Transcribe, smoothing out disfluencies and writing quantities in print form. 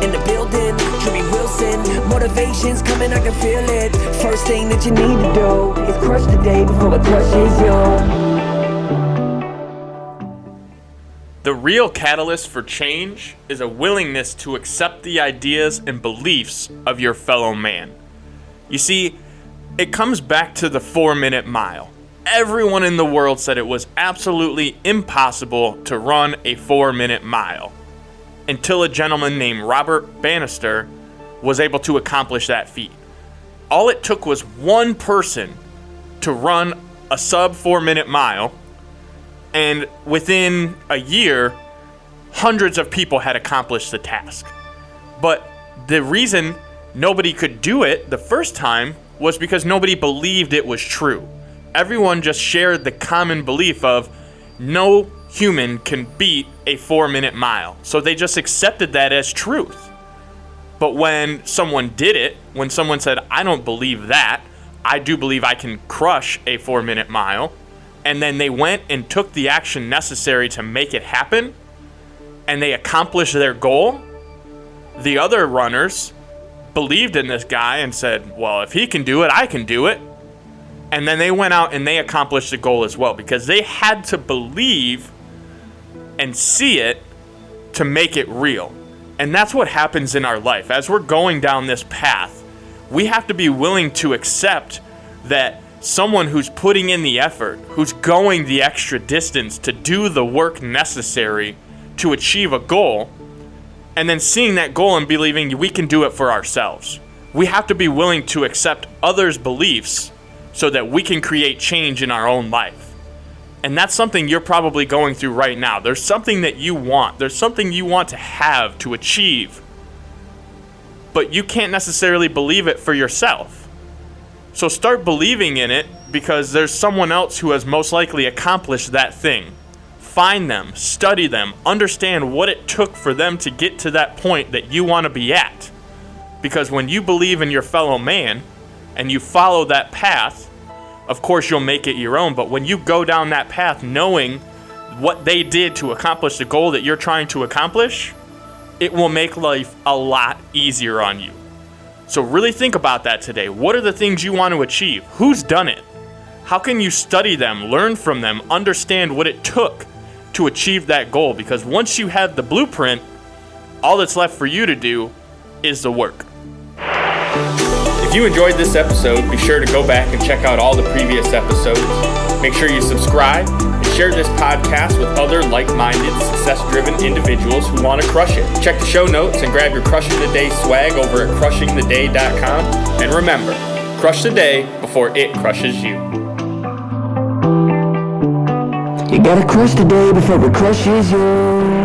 In the building, Drewbie, motivation's coming, I can feel it. First thing that you need to do is crush the day before it crushes you. The real catalyst for change is a willingness to accept the ideas and beliefs of your fellow man. You see, it comes back to the 4-minute mile. Everyone in the world said it was absolutely impossible to run a 4-minute mile until a gentleman named Robert Bannister was able to accomplish that feat. All it took was one person to run a sub 4-minute mile, and within a year, hundreds of people had accomplished the task. But the reason nobody could do it the first time was because nobody believed it was true. Everyone just shared the common belief of no human can beat a 4-minute mile. So they just accepted that as truth. But when someone did it, when someone said, I don't believe that, I do believe I can crush a 4-minute mile, and then they went and took the action necessary to make it happen, and they accomplished their goal, the other runners believed in this guy and said, well, if he can do it, I can do it. And then they went out and they accomplished the goal as well, because they had to believe and see it to make it real. And that's what happens in our life. As we're going down this path, we have to be willing to accept that someone who's putting in the effort, who's going the extra distance to do the work necessary to achieve a goal, and then seeing that goal and believing we can do it for ourselves. We have to be willing to accept others' beliefs so that we can create change in our own life. And that's something you're probably going through right now. There's something that you want. There's something you want to have, to achieve. But you can't necessarily believe it for yourself. So start believing in it, because there's someone else who has most likely accomplished that thing. Find them, study them, understand what it took for them to get to that point that you want to be at. Because when you believe in your fellow man and you follow that path, of course you'll make it your own. But when you go down that path knowing what they did to accomplish the goal that you're trying to accomplish, it will make life a lot easier on you. So really think about that today. What are the things you want to achieve? Who's done it? How can you study them, learn from them, understand what it took to achieve that goal? Because once you have the blueprint, all that's left for you to do is the work. If you enjoyed this episode, be sure to go back and check out all the previous episodes. Make sure you subscribe and share this podcast with other like-minded, success-driven individuals who want to crush it. Check the show notes and grab your Crushing the Day swag over at crushingtheday.com. And remember, crush the day before it crushes you. You gotta crush the day before it crushes you.